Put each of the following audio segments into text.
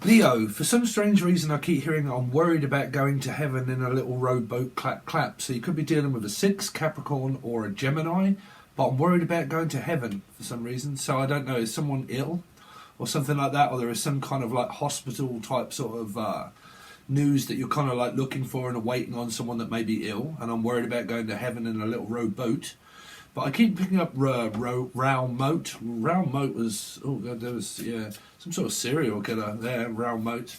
Leo, for some strange reason I keep hearing I'm worried about going to heaven in a little rowboat clap clap. So you could be dealing with a 6, Capricorn or a Gemini, but I'm worried about going to heaven for some reason. So I don't know, is someone ill or something like that? Or there is some kind of like hospital type sort of news that you're kind of like looking for and waiting on someone that may be ill. And I'm worried about going to heaven in a little rowboat. But I keep picking up Raoul Moat. Raoul Moat was, oh god, there was, yeah, some sort of serial killer there, Raoul Moat.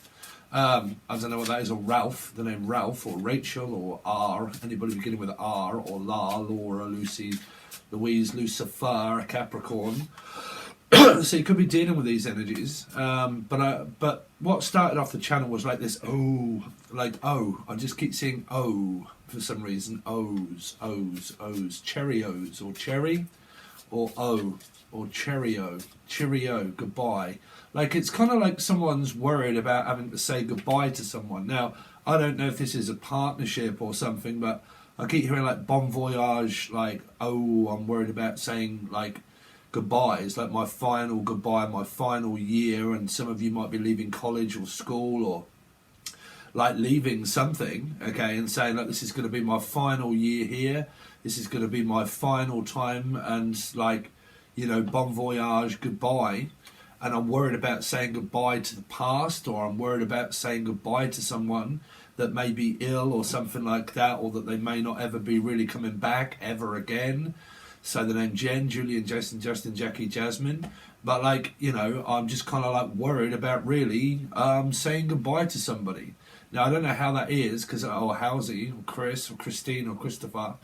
I don't know what that is, or Ralph, the name Ralph, or Rachel, or R, anybody beginning with R, or La, Laura, Lucy, Louise, Lucifer, Capricorn. So you could be dealing with these energies. But what started off the channel was like this, I just keep seeing for some reason, O's, Cheerios, or cherry, or O, or cheerio, goodbye. Like, it's kind of like someone's worried about having to say goodbye to someone. Now, I don't know if this is a partnership or something, but I keep hearing like bon voyage, like, oh, I'm worried about saying like goodbye. It's like my final goodbye, my final year, and some of you might be leaving college or school, or like leaving something, okay, and saying like, this is going to be my final year here, this is going to be my final time, and like, you know, bon voyage, goodbye. And I'm worried about saying goodbye to the past, or I'm worried about saying goodbye to someone that may be ill or something like that, or that they may not ever be really coming back ever again. So the name Jen, Julian, Jason, Justin, Jackie, Jasmine. But like, you know, I'm just kind of like worried about really saying goodbye to somebody. Now, I don't know how that is, because, or Howsey, or Chris, or Christine, or Christopher.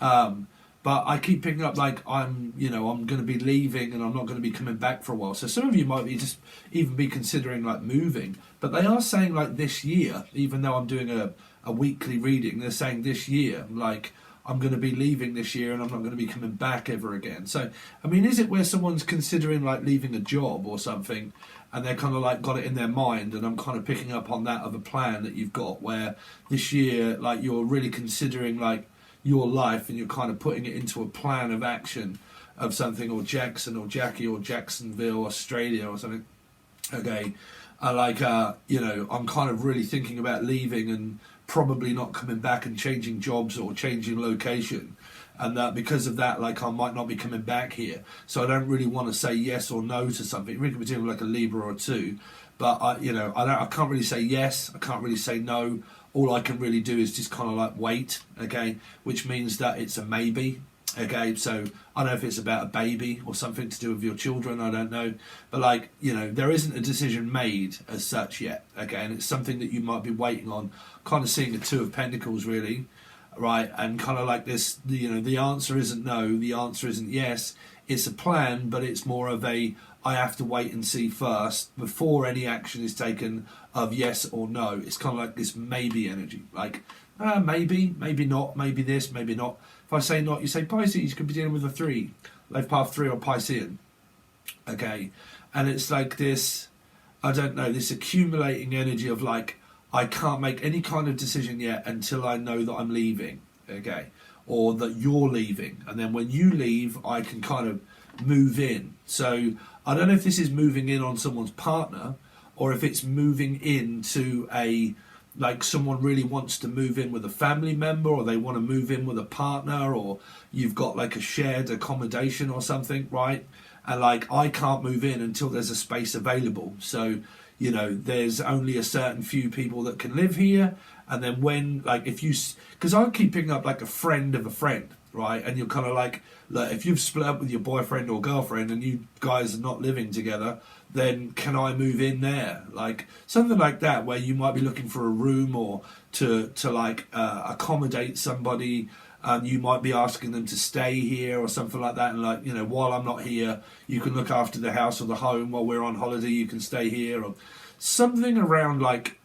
But I keep picking up like I'm going to be leaving and I'm not going to be coming back for a while. So some of you might be just even be considering like moving. But they are saying like this year, even though I'm doing a weekly reading, they're saying this year, like, I'm going to be leaving this year and I'm not going to be coming back ever again. So, I mean, is it where someone's considering like leaving a job or something, and they're kind of like got it in their mind, and I'm kind of picking up on that of a plan that you've got where this year, like, you're really considering like your life and you're kind of putting it into a plan of action of something, or Jackson or Jackie or Jacksonville, Australia or something. Okay. I'm kind of really thinking about leaving and probably not coming back and changing jobs or changing location, and that because of that, like, I might not be coming back here, so I don't really want to say yes or no to something. We could be doing like a Libra or two, but I can't really say yes, I can't really say no. All I can really do is just kind of like wait, okay, which means that it's a maybe. Okay, so I don't know if it's about a baby or something to do with your children, I don't know. But like, you know, there isn't a decision made as such yet, okay, and it's something that you might be waiting on, kind of seeing a 2 of Pentacles really, right, and kind of like this, you know, the answer isn't no, the answer isn't yes, it's a plan, but it's more of a, I have to wait and see first before any action is taken of yes or no. It's kind of like this maybe energy, like, maybe, maybe not, maybe this, maybe not. If I say not, you say Pisces, you could be dealing with a 3, life path 3 or Piscean. Okay, and it's like this, I don't know, this accumulating energy of like, I can't make any kind of decision yet until I know that I'm leaving, okay, or that you're leaving, and then when you leave, I can kind of move in. So I don't know if this is moving in on someone's partner, or if it's moving into a, like, someone really wants to move in with a family member, or they want to move in with a partner, or you've got like a shared accommodation or something, right? And like, I can't move in until there's a space available. So, you know, there's only a certain few people that can live here. And then when, like, if you, because I keep picking up like a friend of a friend, right? And you're kind of like, if you've split up with your boyfriend or girlfriend and you guys are not living together, then can I move in there? Like something like that, where you might be looking for a room or to accommodate somebody, and you might be asking them to stay here or something like that. And like, you know, while I'm not here, you can look after the house or the home. While we're on holiday, you can stay here, or something around like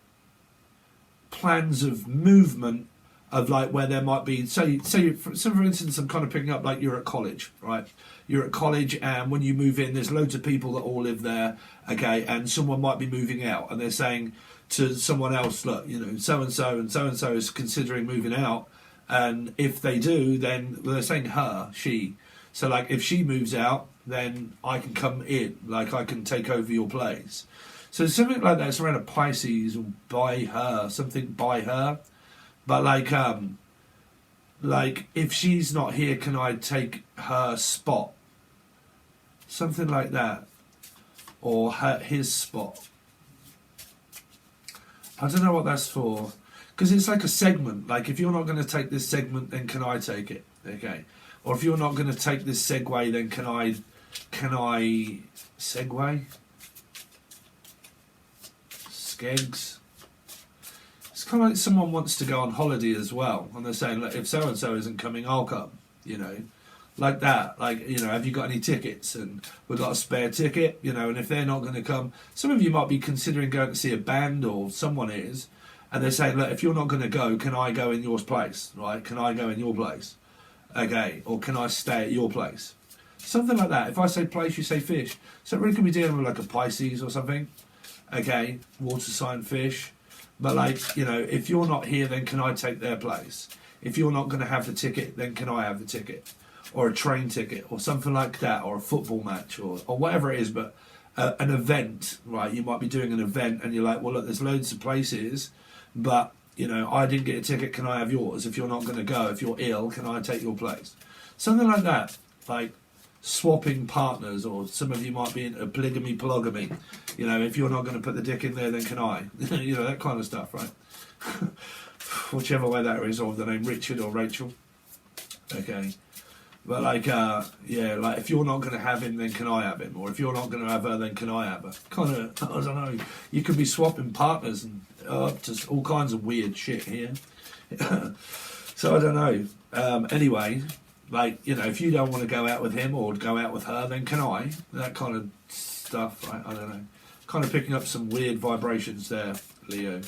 plans of movement, of like where there might be, so for instance, I'm kind of picking up like you're at college, right? You're at college, and when you move in, there's loads of people that all live there, okay, and someone might be moving out, and they're saying to someone else, look, you know, so-and-so and so-and-so is considering moving out, and if they do, then, well, they're saying her, she, so like if she moves out, then I can come in, like I can take over your place. So something like that. It's around a Pisces or by her, something by her. But like if she's not here, can I take her spot? Something like that, or his spot. I don't know what that's for, because it's like a segment. Like if you're not going to take this segment, then can I take it? Okay. Or if you're not going to take this segue, then can I segue? Skegs. It's kind of like someone wants to go on holiday as well, and they're saying, look, if so and so isn't coming, I'll come. You know, like that. Like, you know, have you got any tickets? And we've got a spare ticket. You know, and if they're not going to come, some of you might be considering going to see a band, or someone is, and they're saying, look, if you're not going to go, can I go in your place? Right? Can I go in your place? Okay, or can I stay at your place? Something like that. If I say place, you say fish. So it really could be dealing with like a Pisces or something. Okay, water sign fish. But like, you know, if you're not here, then can I take their place? If you're not going to have the ticket, then can I have the ticket? Or a train ticket, or something like that, or a football match, or whatever it is, but an event, right? You might be doing an event and you're like, well, look, there's loads of places, but, you know, I didn't get a ticket, can I have yours? If you're not going to go, if you're ill, can I take your place? Something like that, like swapping partners, or some of you might be into polygamy. You know, if you're not going to put the dick in there, then can I? You know, that kind of stuff, right? Whichever way that is, or the name Richard or Rachel. Okay. But like, yeah, like if you're not going to have him, then can I have him? Or if you're not going to have her, then can I have her? Kind of, I don't know. You could be swapping partners and up to all kinds of weird shit here. So I don't know. Anyway, like, you know, if you don't want to go out with him or go out with her, then can I? That kind of stuff, right? I don't know. Kind of picking up some weird vibrations there, Leo.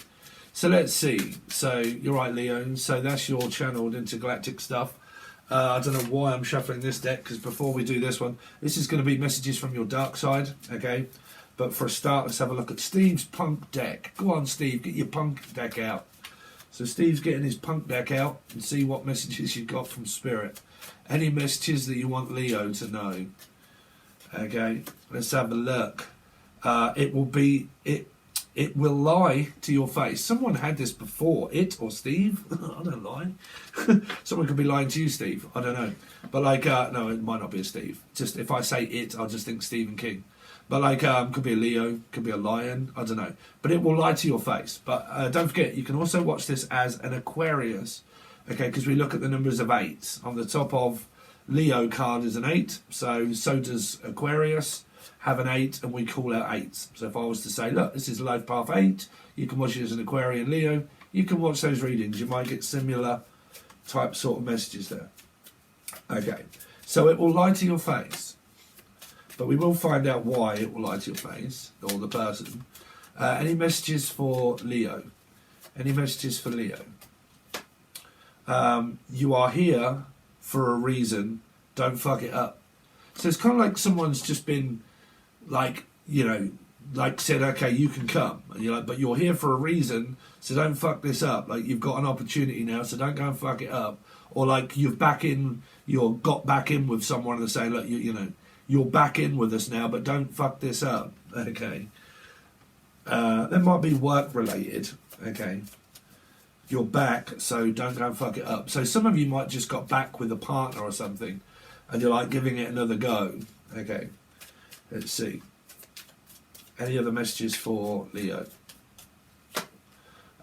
So let's see. So you're right, Leo. So that's your channeled intergalactic stuff. I don't know why I'm shuffling this deck, because before we do this one, this is going to be messages from your dark side, okay? But for a start, let's have a look at Steve's punk deck. Go on, Steve, get your punk deck out. So Steve's getting his punk deck out and see what messages you've got from Spirit. Any messages that you want Leo to know. Okay, let's have a look. It will lie to your face. Someone had this before. It or Steve? I don't lie. Someone could be lying to you, Steve. I don't know. But like, no, it might not be a Steve. Just if I say it, I'll just think Stephen King. But like, could be a Leo, could be a lion. I don't know. But it will lie to your face. But don't forget, you can also watch this as an Aquarius. Okay, because we look at the numbers of 8. On the top of Leo card is an 8. So does Aquarius have an 8, and we call out 8s. So if I was to say, look, this is Life Path 8, you can watch it as an Aquarian Leo, you can watch those readings. You might get similar type sort of messages there. Okay, so it will lie to your face, but we will find out why it will lie to your face, or the person. Any messages for Leo? Any messages for Leo? You are here for a reason, don't fuck it up. So it's kind of like someone's just been, like, you know, like said, okay, you can come, and you're like, but you're here for a reason, so don't fuck this up. Like, you've got an opportunity now, so don't go and fuck it up. Or like you've got back in with someone and saying, look, you know, you're back in with us now, but don't fuck this up. Okay. That might be work related. Okay. You're back, so don't go and fuck it up. So some of you might just got back with a partner or something, and you're like giving it another go. Okay. Let's see. Any other messages for Leo?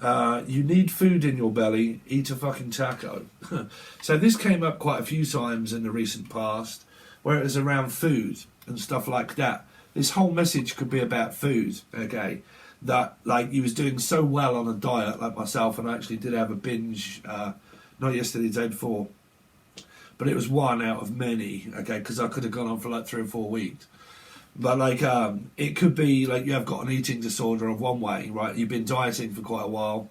You need food in your belly. Eat a fucking taco. So this came up quite a few times in the recent past, where it was around food and stuff like that. This whole message could be about food, okay? That, like, you was doing so well on a diet, like myself, and I actually did have a binge, not yesterday, the day before, but it was one out of many, okay, because I could have gone on for like 3 or 4 weeks. But like, it could be like you have got an eating disorder of one way, right? You've been dieting for quite a while,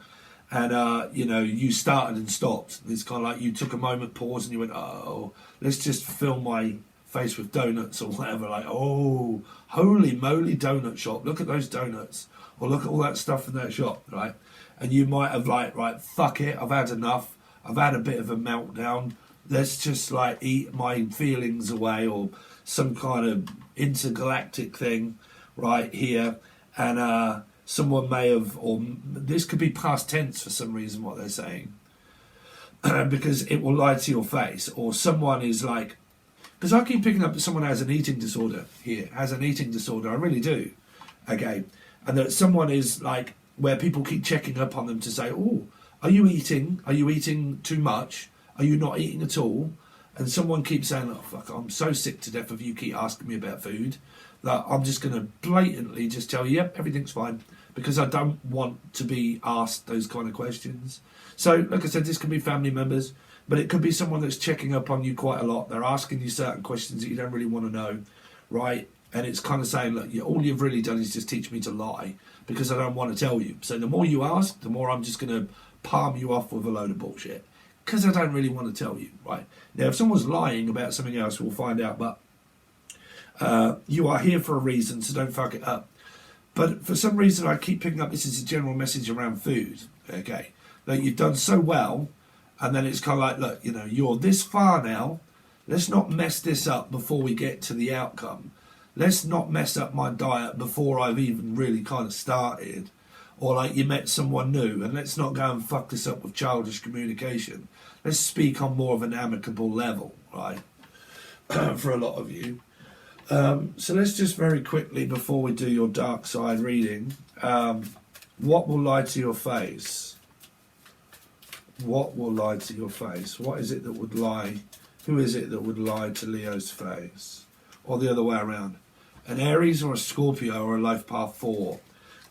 and you know, you started and stopped. It's kind of like you took a moment, pause, and you went, oh, let's just fill my face with donuts or whatever. Like, oh, holy moly, donut shop! Look at those donuts, or look at all that stuff in that shop, right? And you might have like, right, fuck it, I've had enough. I've had a bit of a meltdown. Let's just like eat my feelings away, or some kind of intergalactic thing right here, and someone may have, or this could be past tense for some reason, what they're saying, because it will lie to your face, or someone is like, because I keep picking up that someone has an eating disorder here, has an eating disorder, I really do, okay, and that someone is like, where people keep checking up on them to say, oh, are you eating? Are you eating too much? Are you not eating at all? And someone keeps saying, oh, fuck, I'm so sick to death of you keep asking me about food that I'm just going to blatantly just tell you, yep, everything's fine, because I don't want to be asked those kind of questions. So, like I said, this could be family members, but it could be someone that's checking up on you quite a lot. They're asking you certain questions that you don't really want to know, right? And it's kind of saying, look, all you've really done is just teach me to lie because I don't want to tell you. So the more you ask, the more I'm just going to palm you off with a load of bullshit because I don't really want to tell you, right? Now, if someone's lying about something else, we'll find out, but you are here for a reason, so don't fuck it up. But for some reason, I keep picking up this is a general message around food, okay? That you've done so well, and then it's kind of like, look, you know, you're this far now. Let's not mess this up before we get to the outcome. Let's not mess up my diet before I've even really kind of started. Or like you met someone new, and let's not go and fuck this up with childish communication. Let's speak on more of an amicable level, right? For a lot of you. So let's just very quickly, before we do your dark side reading, what will lie to your face? What will lie to your face? What is it that would lie? Who is it that would lie to Leo's face? Or the other way around. An Aries or a Scorpio or a life path 4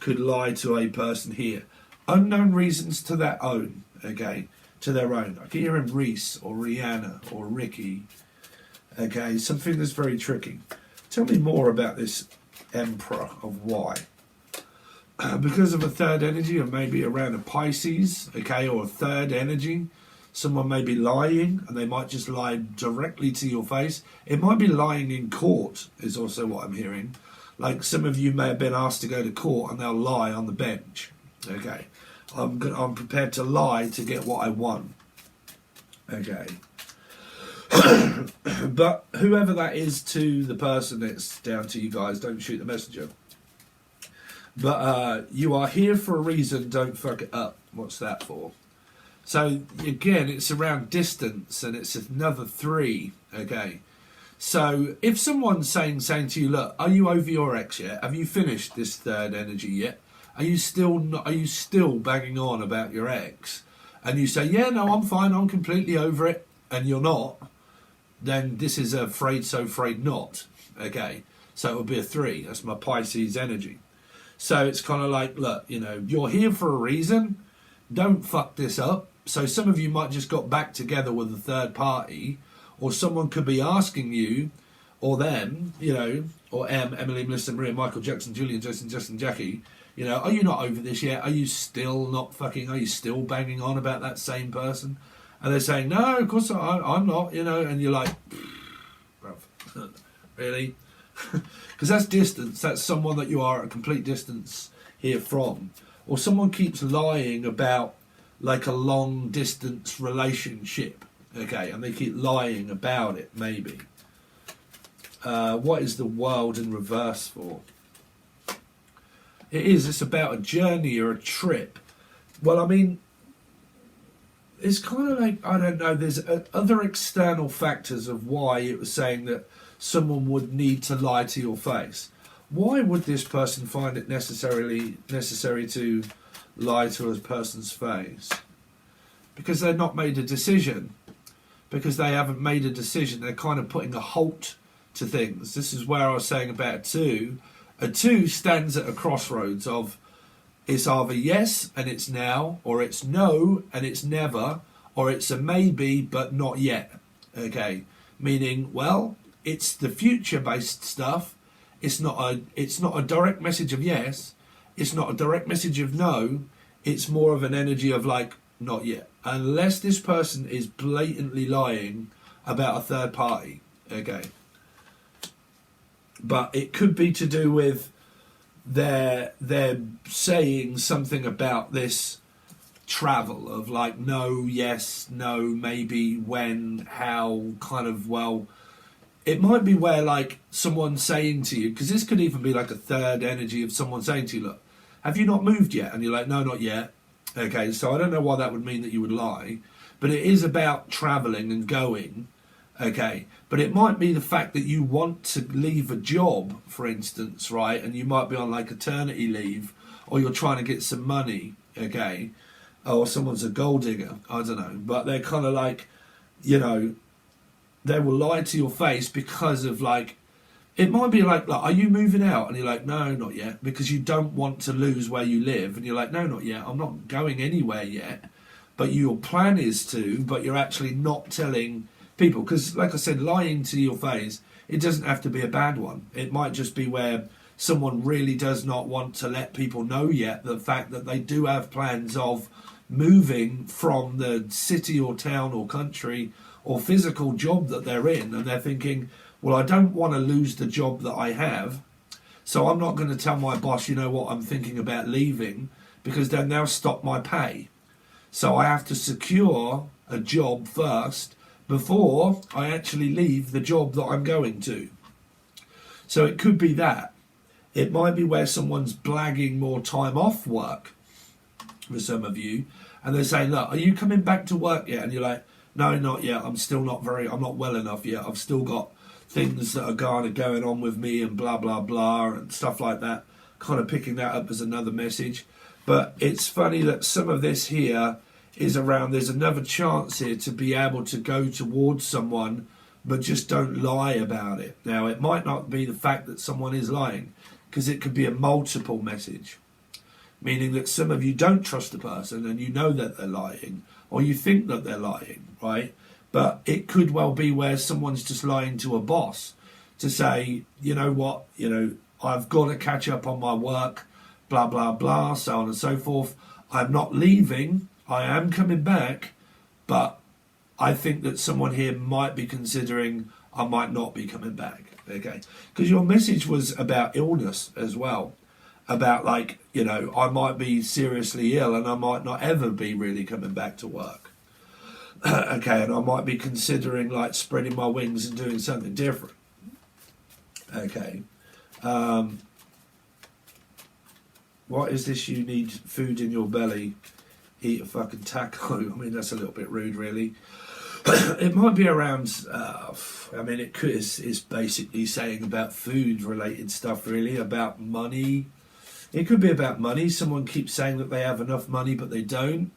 could lie to a person here. Unknown reasons to their own, okay? To their own. I can hear him Reese or Rihanna or Ricky. Okay, something that's very tricky. Tell me more about this Emperor of why. Because of a third energy, or maybe around a Pisces, okay, or a third energy, someone may be lying, and they might just lie directly to your face. It might be lying in court, is also what I'm hearing. Like some of you may have been asked to go to court, and they'll lie on the bench. Okay, I'm prepared to lie to get what I want. Okay. But whoever that is to the person, it's down to you guys. Don't shoot the messenger. But you are here for a reason. Don't fuck it up. What's that for? So again, it's around distance, and it's another 3. Okay. So if someone's saying to you, look, are you over your ex yet? Have you finished this third energy yet? Are you still banging on about your ex? And you say, yeah, no, I'm fine. I'm completely over it. And you're not. Then this is afraid so afraid not. Okay. So it would be a 3. That's my Pisces energy. So it's kind of like, look, you know, you're here for a reason. Don't fuck this up. So some of you might just got back together with a third party, or someone could be asking you, or them, you know, or Emily, Melissa, Maria, Michael, Jackson, Julian, Jason, Justin, Jackie, you know, are you not over this yet? Are you still not fucking, are you still banging on about that same person? And they're saying, no, of course I'm not, you know, and you're like, bruv, really? Because that's distance. That's someone that you are at a complete distance here from. Or someone keeps lying about like a long distance relationship, okay, and they keep lying about it, maybe. What is the world in reverse for? It's about a journey or a trip. Well, I mean, it's kind of like, I don't know, there's other external factors of why it was saying that someone would need to lie to your face. Why would this person find it necessary to lie to a person's face? Because they've not made a decision. Because they haven't made a decision. They're kind of putting a halt to things. This is where I was saying about a 2. A 2 stands at a crossroads of, it's either yes and it's now, or it's no and it's never, or it's a maybe but not yet. Okay, meaning, well, it's the future-based stuff. It's not a direct message of yes. It's not a direct message of no. It's more of an energy of like, not yet. Unless this person is blatantly lying about a third party. Okay. But it could be to do with they're saying something about this travel of like no, yes, no, maybe, when, how, kind of, well, it might be where like someone's saying to you, because this could even be like a third energy of someone saying to you, look, have you not moved yet? And you're like, no, not yet. Okay, so I don't know why that would mean that you would lie, but it is about travelling and going. Okay, but it might be the fact that you want to leave a job, for instance, right? And you might be on like maternity leave, or you're trying to get some money, okay? Or someone's a gold digger, I don't know. But they're kind of like, you know, they will lie to your face because of like, it might be like, are you moving out? And you're like, no, not yet, because you don't want to lose where you live. And you're like, no, not yet. I'm not going anywhere yet. But your plan is to, but you're actually not telling people. Because like I said, lying to your face, it doesn't have to be a bad one. It might just be where someone really does not want to let people know yet the fact that they do have plans of moving from the city or town or country or physical job that they're in. And they're thinking, well, I don't want to lose the job that I have, so I'm not going to tell my boss, you know what, I'm thinking about leaving, because then they'll stop my pay. So I have to secure a job first before I actually leave the job that I'm going to. So it could be that. It might be where someone's blagging more time off work for some of you, and they're saying, look, are you coming back to work yet? And you're like, no, not yet. I'm not well enough yet. I've still got things that are kind of going on with me and blah, blah, blah, and stuff like that. Kind of picking that up as another message. But it's funny that some of this here is around, there's another chance here to be able to go towards someone, but just don't lie about it. Now, it might not be the fact that someone is lying, because it could be a multiple message. Meaning that some of you don't trust the person and you know that they're lying, or you think that they're lying, right? But it could well be where someone's just lying to a boss to say, you know what, I've got to catch up on my work, blah, blah, blah, so on and so forth. I'm not leaving, I am coming back, but I think that someone here might be considering I might not be coming back, okay? Because your message was about illness as well. About like, I might be seriously ill and I might not ever be really coming back to work. Okay, and I might be considering like spreading my wings and doing something different. Okay. What is this? You need food in your belly. Eat a fucking taco. I mean, that's a little bit rude, really. It might be around, it's basically saying about food related stuff, really, about money. It could be about money. Someone keeps saying that they have enough money, but they don't.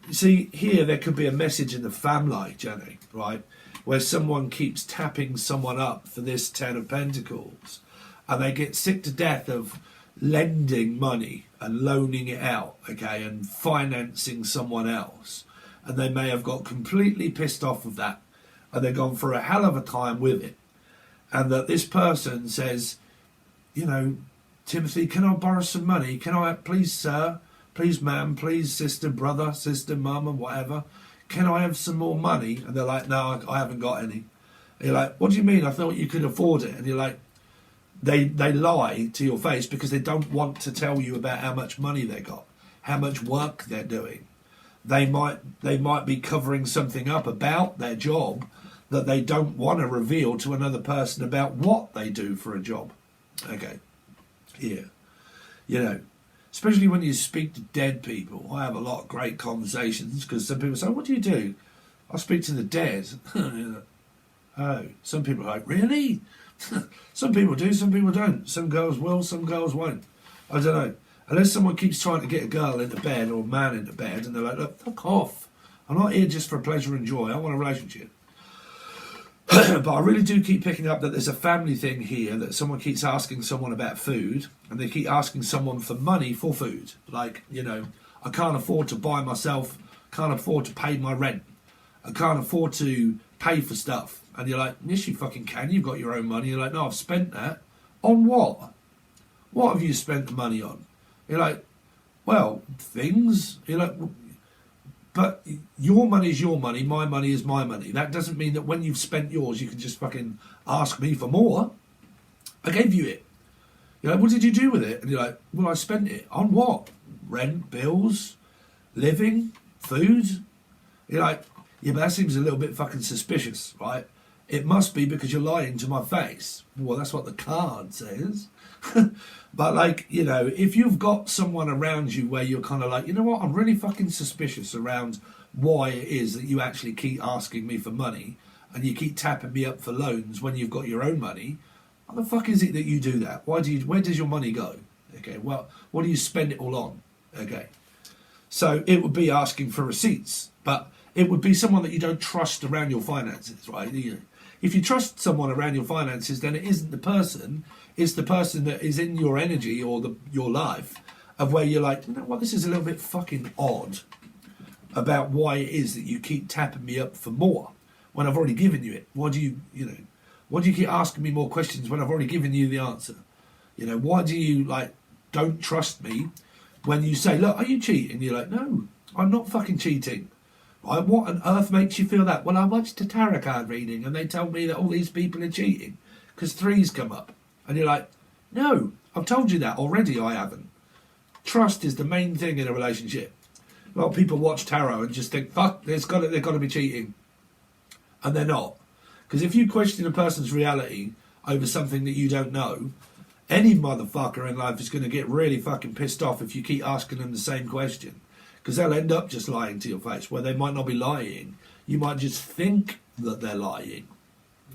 You see, here there could be a message in the family, Jenny, right? Where someone keeps tapping someone up for this Ten of Pentacles, and they get sick to death of lending money and loaning it out, okay, and financing someone else. And they may have got completely pissed off of that, and they've gone for a hell of a time with it. And that this person says, Timothy, can I borrow some money? Can I, please, sir, please, ma'am, please, sister, brother, sister, mum, and whatever, can I have some more money? And they're like, no, I haven't got any. And you're like, what do you mean? I thought you could afford it. And you're like, they lie to your face because they don't want to tell you about how much money they got, how much work they're doing. They might be covering something up about their job that they don't want to reveal to another person about what they do for a job. Okay. Here, especially when you speak to dead people. I have a lot of great conversations because some people say, what do you do? I speak to the dead. Oh, some people are like, really? Some people do, some people don't. Some girls will, some girls won't. I don't know. Unless someone keeps trying to get a girl into bed or a man into bed and they're like, look, fuck off. I'm not here just for pleasure and joy. I want a relationship. But I really do keep picking up that there's a family thing here, that someone keeps asking someone about food, and they keep asking someone for money for food. Like, I can't afford to buy myself, can't afford to pay my rent, I can't afford to pay for stuff. And you're like, yes, you fucking can, you've got your own money. You're like, no, I've spent that. On what? What have you spent the money on? You're like, well, things. You're like, but your money is your money, my money is my money. That doesn't mean that when you've spent yours, you can just fucking ask me for more. I gave you it. You're like, what did you do with it? And you're like, well, I spent it. On what? Rent, bills, living, food? You're like, yeah, but that seems a little bit fucking suspicious, right? it must be because you're lying to my face. Well, that's what the card says. But like, you know, if you've got someone around you where you're kind of like, you know what, I'm really fucking suspicious around why it is that you actually keep asking me for money and you keep tapping me up for loans when you've got your own money. What the fuck is it that you do that? Where does your money go? Okay, well, what do you spend it all on? Okay, so it would be asking for receipts, but it would be someone that you don't trust around your finances, right? If you trust someone around your finances, then it isn't the person, it's the person that is in your energy or your life of where you're like, you know what, this is a little bit fucking odd about why it is that you keep tapping me up for more when I've already given you it. Why do you keep asking me more questions when I've already given you the answer? You know, why do you like don't trust me when you say, look, are you cheating? You're like, no, I'm not fucking cheating. Right? What on earth makes you feel that? Well, I watched a tarot card reading and they told me that all these people are cheating because threes come up. And you're like, no, I've told you that already, I haven't. Trust is the main thing in a relationship. A lot of people watch tarot and just think, fuck, they've got to be cheating. And they're not. Because if you question a person's reality over something that you don't know, any motherfucker in life is going to get really fucking pissed off if you keep asking them the same question. Because they'll end up just lying to your face, where they might not be lying. You might just think that they're lying.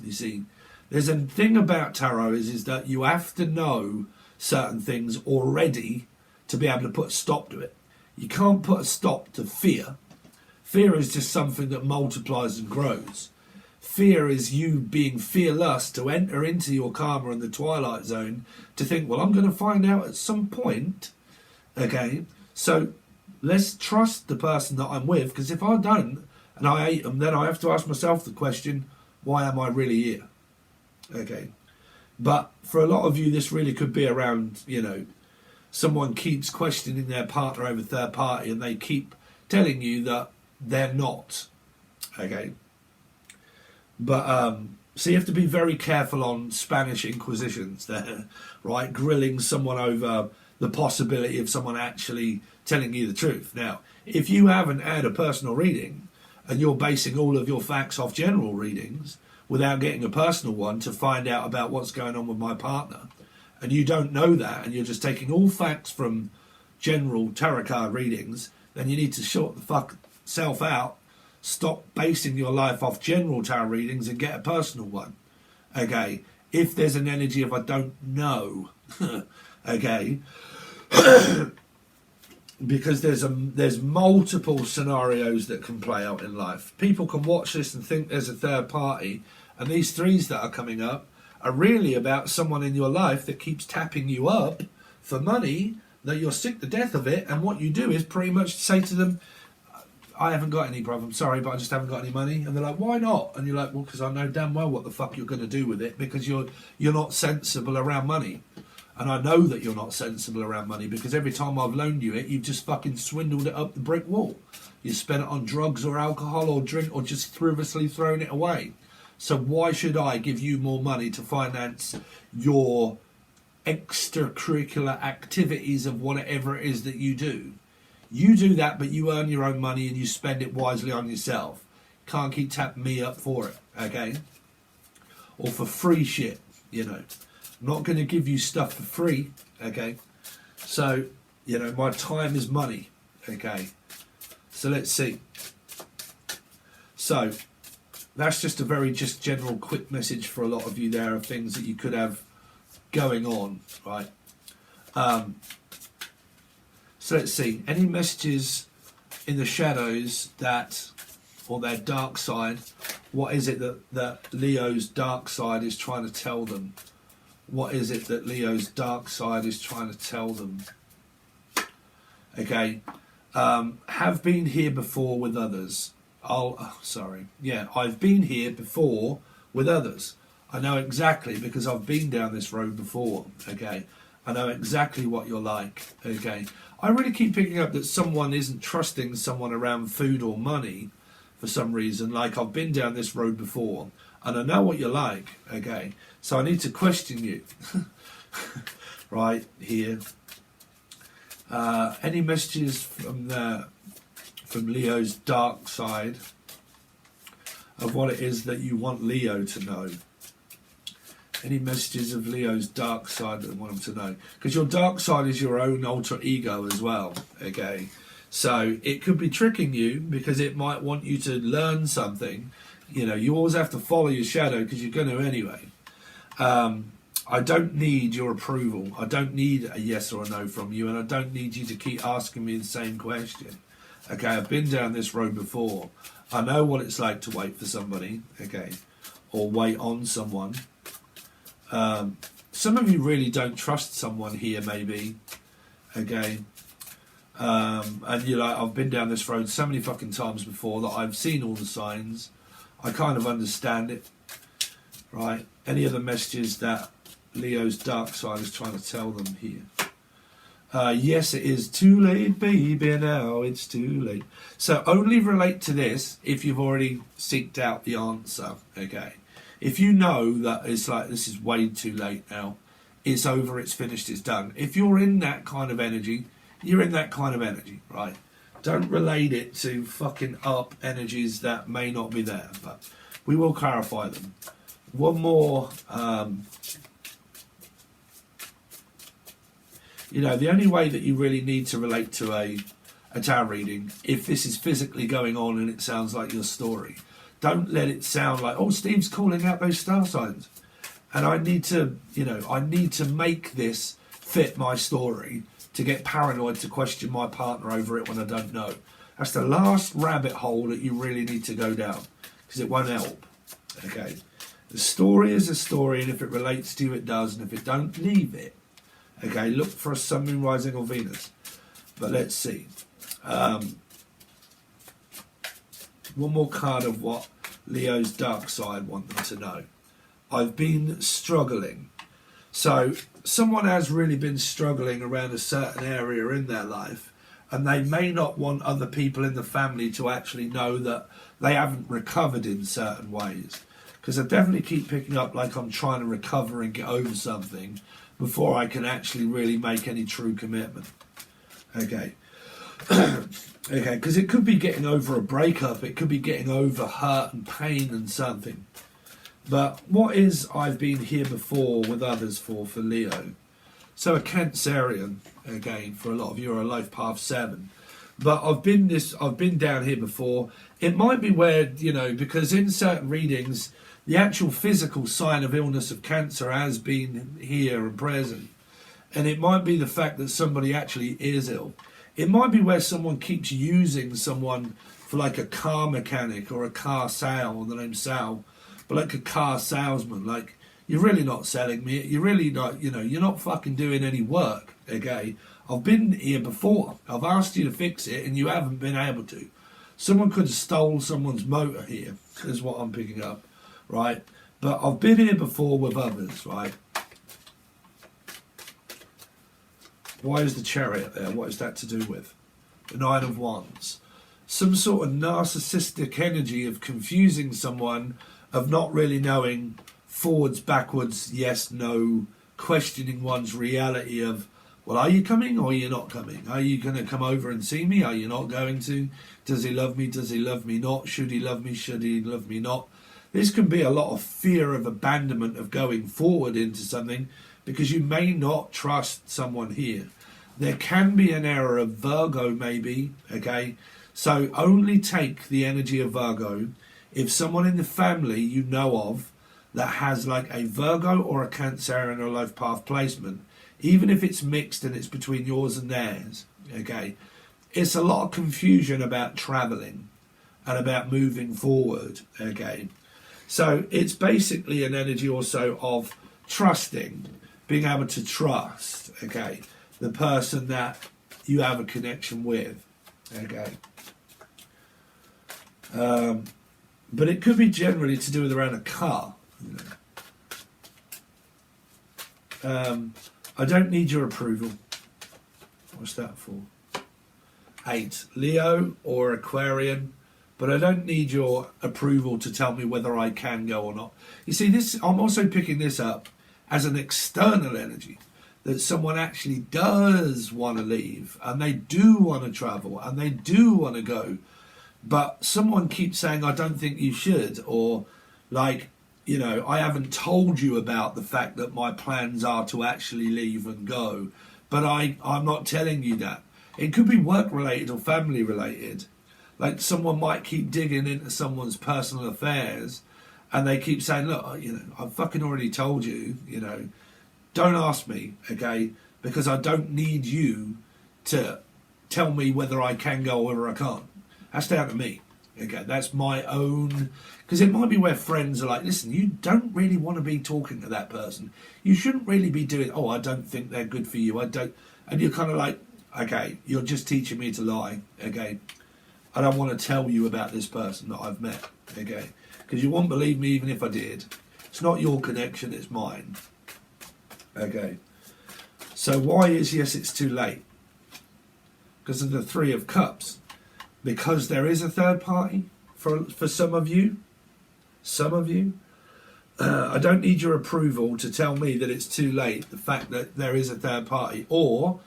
You see, there's a thing about tarot is that you have to know certain things already to be able to put a stop to it. You can't put a stop to fear. Fear is just something that multiplies and grows. Fear is you being fearless to enter into your karma and the twilight zone to think, well, I'm going to find out at some point. Okay, so let's trust the person that I'm with, because if I don't and I hate them, then I have to ask myself the question, why am I really here? Okay, but for a lot of you, this really could be around, you know, someone keeps questioning their partner over third party and they keep telling you that they're not. Okay, but so you have to be very careful on Spanish inquisitions there, right? Grilling someone over the possibility of someone actually telling you the truth. Now, if you haven't had a personal reading and you're basing all of your facts off general readings without getting a personal one to find out about what's going on with my partner, and you don't know that, and you're just taking all facts from general tarot card readings, then you need to sort the fuck self out, stop basing your life off general tarot readings and get a personal one. Okay, if there's an energy of I don't know, okay, because there's multiple scenarios that can play out in life. People can watch this and think there's a third party, and these threes that are coming up are really about someone in your life that keeps tapping you up for money, that you're sick to death of it, and what you do is pretty much say to them, I haven't got any, brother, I'm sorry, but I just haven't got any money. And they're like, why not? And you're like, well, because I know damn well what the fuck you're going to do with it, because you're not sensible around money. And I know that you're not sensible around money, because every time I've loaned you it, you've just fucking swindled it up the brick wall. You spent it on drugs or alcohol or drink, or just frivolously thrown it away. So why should I give you more money to finance your extracurricular activities of whatever it is that you do? You do that, but you earn your own money and you spend it wisely on yourself. Can't keep tapping me up for it, okay? Or for free shit, you know. I'm not going to give you stuff for free, okay? So, you know, my time is money, okay? So let's see. So, that's just a very just general quick message for a lot of you there of things that you could have going on, right? So let's see, any messages in the shadows that, or their dark side, what is it that Leo's dark side is trying to tell them? What is it that Leo's dark side is trying to tell them? Okay, have been here before with others. I've been here before with others. I know exactly, because I've been down this road before, okay? I know exactly what you're like, okay? I really keep picking up that someone isn't trusting someone around food or money for some reason. Like, I've been down this road before and I know what you're like, okay? So I need to question you. Right here. Any messages from Leo's dark side? of what it is that you want Leo to know. Any messages of Leo's dark side that you want them to know? Because your dark side is your own alter ego as well, okay? So it could be tricking you because it might want you to learn something. You know, you always have to follow your shadow because you're going to anyway. I don't need your approval. I don't need a yes or a no from you, and I don't need you to keep asking me the same question. Okay, I've been down this road before. I know what it's like to wait for somebody, okay, or wait on someone. Some of you really don't trust someone here, maybe, okay, and you're like, I've been down this road so many fucking times before that I've seen all the signs. I kind of understand it, right? Any other messages that Leo's dark side is trying to tell them here? Yes, it is too late, baby, now it's too late. So only relate to this if you've already seeked out the answer, okay? If you know that it's like, this is way too late now, it's over, it's finished, it's done. If you're in that kind of energy, you're in that kind of energy, right? Don't relate it to fucking up energies that may not be there, but we will clarify them. One more, you know, the only way that you really need to relate to a tarot reading, if this is physically going on and it sounds like your story, don't let it sound like, oh, Steve's calling out those star signs. And I need to, you know, I need to make this fit my story to get paranoid to question my partner over it when I don't know. That's the last rabbit hole that you really need to go down, because it won't help, okay? The story is a story, and if it relates to you, it does, and if it don't, leave it. Okay, look for a Sun, Moon, Rising or Venus. But let's see. One more card of what Leo's dark side want them to know. I've been struggling. So someone has really been struggling around a certain area in their life, and they may not want other people in the family to actually know that they haven't recovered in certain ways. Because I definitely keep picking up like I'm trying to recover and get over something before I can actually really make any true commitment. Okay. Okay, because it could be getting over a breakup, it could be getting over hurt and pain and something. But what is I've been here before with others for Leo? So a Cancerian, again, for a lot of you are a life path 7. But I've been down here before. It might be where, you know, because in certain readings, the actual physical sign of illness of cancer has been here and present. And it might be the fact that somebody actually is ill. It might be where someone keeps using someone for like a car mechanic or a car sale, the name Sal, but like a car salesman. Like, you're really not selling me. You're really not, you know, you're not fucking doing any work, okay? I've been here before. I've asked you to fix it and you haven't been able to. Someone could have stole someone's motor here, is what I'm picking up, right? But I've been here before with others, right? Why is the Chariot there? What is that to do with? The 9 of Wands. Some sort of narcissistic energy of confusing someone, of not really knowing forwards, backwards, yes, no, questioning one's reality of, well, are you coming or are you not coming? Are you going to come over and see me? Are you not going to? Does he love me? Does he love me not? Should he love me? Should he love me not? This can be a lot of fear of abandonment of going forward into something, because you may not trust someone here. There can be an error of Virgo maybe, okay? So only take the energy of Virgo if someone in the family you know of that has like a Virgo or a Cancerian or life path placement, even if it's mixed and it's between yours and theirs, okay? It's a lot of confusion about travelling and about moving forward, okay? So it's basically an energy also of trusting, being able to trust, okay, the person that you have a connection with, okay. But it could be generally to do with around a car, you know. I don't need your approval. What's that for? 8, Leo or Aquarian. But I don't need your approval to tell me whether I can go or not. You see, this, I'm also picking this up as an external energy, that someone actually does want to leave, and they do want to travel, and they do want to go But someone keeps saying, I don't think you should, or like, you know, I haven't told you about the fact that my plans are to actually leave and go, but I'm not telling you that. It could be work related or family related. Like someone might keep digging into someone's personal affairs and they keep saying, look, you know, I've fucking already told you, you know, don't ask me, okay, because I don't need you to tell me whether I can go or whether I can't. That's down to me. Okay, that's my own, because it might be where friends are like, listen, you don't really want to be talking to that person. You shouldn't really be doing, oh, I don't think they're good for you. I don't, and you're kind of like, okay, you're just teaching me to lie. Okay, I don't want to tell you about this person that I've met. Okay, because you won't believe me even if I did. It's not your connection, it's mine. Okay, so why is yes, it's too late? Because of the Three of Cups. Because there is a third party for some of you. Some of you. I don't need your approval to tell me that it's too late, the fact that there is a third party. Or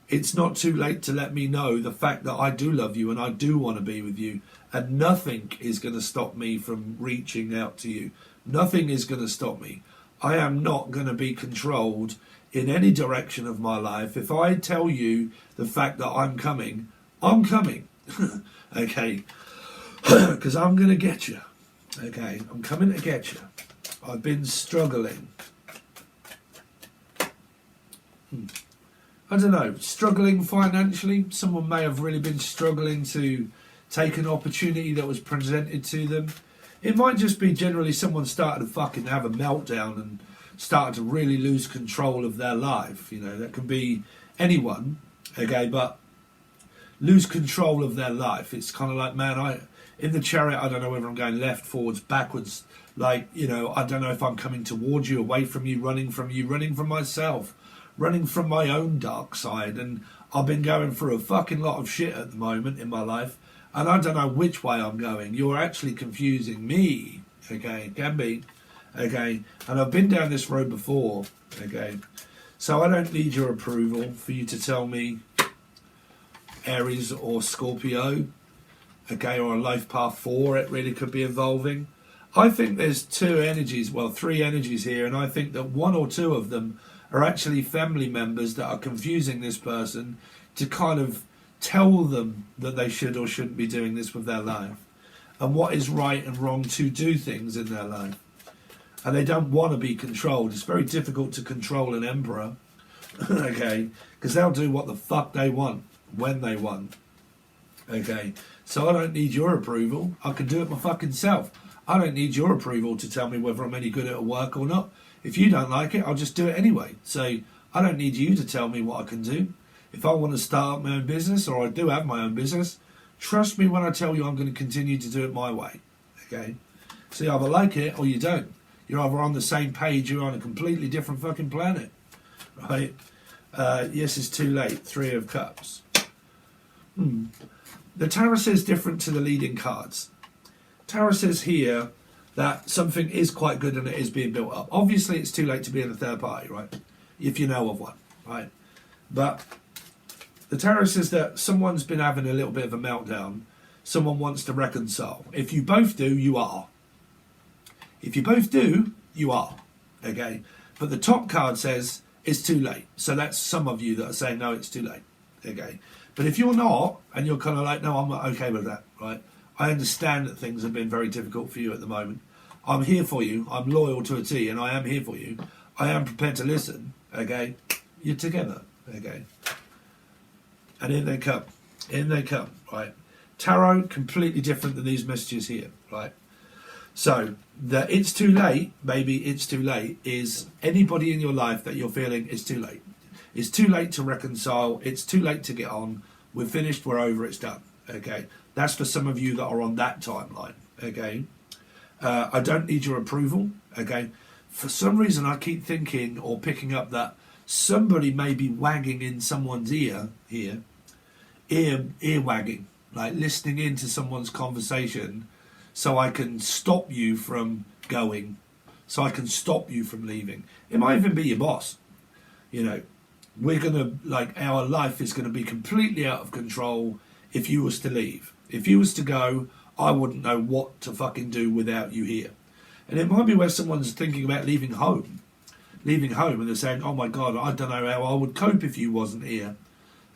it's not too late to let me know the fact that I do love you and I do want to be with you. And nothing is going to stop me from reaching out to you. Nothing is going to stop me. I am not going to be controlled in any direction of my life. If I tell you the fact that I'm coming, I'm coming. Okay, because I'm going to get you. Okay, I'm coming to get you. I've been struggling. I don't know, struggling financially. Someone may have really been struggling to take an opportunity that was presented to them. It might just be generally someone started to fucking have a meltdown and started to really lose control of their life. You know, that can be anyone. Okay, but lose control of their life. It's kind of like, man, in the chariot, I don't know whether I'm going left, forwards, backwards. Like, you know, I don't know if I'm coming towards you, away from you, running from myself, running from my own dark side. And I've been going through a fucking lot of shit at the moment in my life, and I don't know which way I'm going. You're actually confusing me. Okay, can be. Okay, and I've been down this road before. Okay, so I don't need your approval for you to tell me Aries or Scorpio, okay, or a life path 4, it really could be evolving. I think there's three energies here, and I think that one or two of them are actually family members that are confusing this person to kind of tell them that they should or shouldn't be doing this with their life, and what is right and wrong to do things in their life. And they don't want to be controlled. It's very difficult to control an emperor, okay, because they'll do what the fuck they want, when they want. Okay, so I don't need your approval. I can do it my fucking self. I don't need your approval to tell me whether I'm any good at work or not. If you don't like it, I'll just do it anyway. So I don't need you to tell me what I can do. If I want to start my own business, or I do have my own business, trust me when I tell you I'm going to continue to do it my way. Okay, so you either like it or you don't. You're either on the same page, you're on a completely different fucking planet, right? Yes, it's too late. Three of Cups. The Tarot says different to the leading cards. Tarot says here that something is quite good and it is being built up. Obviously, it's too late to be in a third party, right? If you know of one, right? But the Tarot says that someone's been having a little bit of a meltdown. Someone wants to reconcile. If you both do, you are. If you both do, you are. Okay? But the top card says it's too late. So that's some of you that are saying, no, it's too late. Okay? But if you're not, and you're kind of like, no, I'm not okay with that, right? I understand that things have been very difficult for you at the moment. I'm here for you. I'm loyal to a T, and I am here for you. I am prepared to listen, okay? You're together, okay? And in they come. In they come, right? Tarot, completely different than these messages here, right? So, the it's too late, maybe it's too late, is anybody in your life that you're feeling it's too late. It's too late to reconcile. It's too late to get on. We're finished. We're over. It's done. Okay. That's for some of you that are on that timeline. Okay. I don't need your approval. Okay. For some reason, I keep thinking or picking up that somebody may be wagging in someone's ear here. Ear wagging. Like listening into someone's conversation so I can stop you from going. So I can stop you from leaving. It might even be your boss. You know. We're going to, like, our life is going to be completely out of control if you was to leave. If you was to go, I wouldn't know what to fucking do without you here. And it might be where someone's thinking about leaving home, and they're saying, oh my God, I don't know how I would cope if you wasn't here,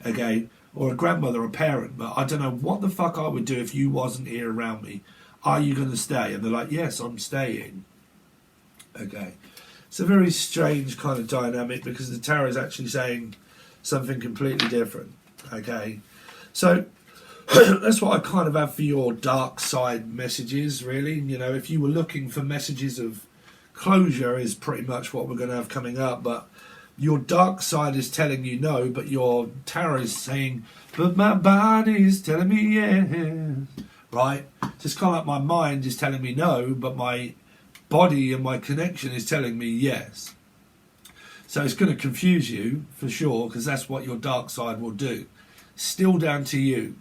okay? Or a grandmother, a parent, but I don't know what the fuck I would do if you wasn't here around me. Are you going to stay? And they're like, yes, I'm staying. Okay. It's a very strange kind of dynamic because the tarot is actually saying something completely different. Okay. So that's what I kind of have for your dark side messages, really. You know, if you were looking for messages of closure is pretty much what we're going to have coming up, but your dark side is telling you no, but your tarot is saying, but my body's telling me yes. Right? Just kind of like my mind is telling me no, but my body and my connection is telling me yes. So it's going to confuse you for sure, because that's what your dark side will do. Still down to you.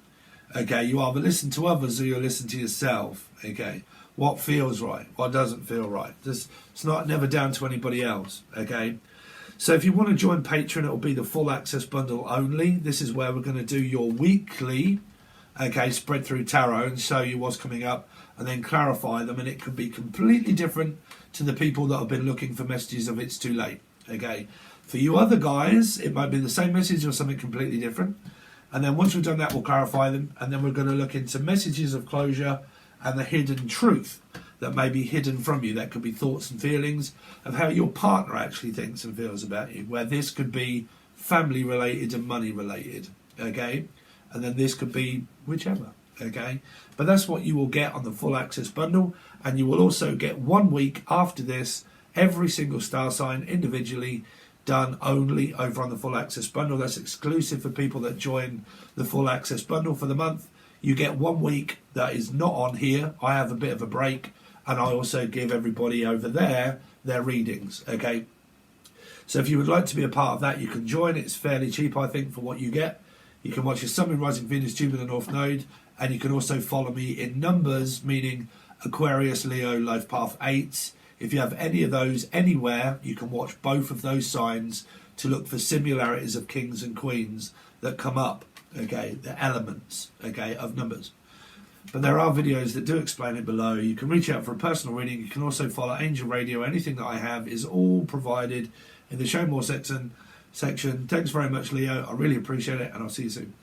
Okay, you either listen to others or you listen to yourself. Okay, what feels right, what doesn't feel right. It's never down to anybody else. Okay, so if you want to join Patron, it will be the full access bundle only. This is where we're going to do your weekly, okay, spread through tarot and show you what's coming up and then clarify them, and it could be completely different to the people that have been looking for messages of it's too late. Okay, for you other guys, it might be the same message or something completely different. And then once we've done that, we'll clarify them, and then we're going to look into messages of closure and the hidden truth that may be hidden from you. That could be thoughts and feelings of how your partner actually thinks and feels about you, where this could be family related and money related, okay? And then this could be whichever, okay? But that's what you will get on the full access bundle, and you will also get 1 week after this, every single star sign individually, done only over on the full access bundle. That's exclusive for people that join the full access bundle for the month. You get 1 week that is not on here. I have a bit of a break, and I also give everybody over there their readings, okay? So if you would like to be a part of that, you can join. It's fairly cheap, I think, for what you get. You can watch your Sun, Moon, Rising, Venus, Jupiter, North Node, and you can also follow me in numbers, meaning Aquarius, Leo, Life Path 8. If you have any of those anywhere, you can watch both of those signs to look for similarities of kings and queens that come up, okay, the elements, okay, of numbers. But there are videos that do explain it below. You can reach out for a personal reading. You can also follow Angel Radio. Anything that I have is all provided in the Show More section. Thanks very much, Leo. I really appreciate it, and I'll see you soon.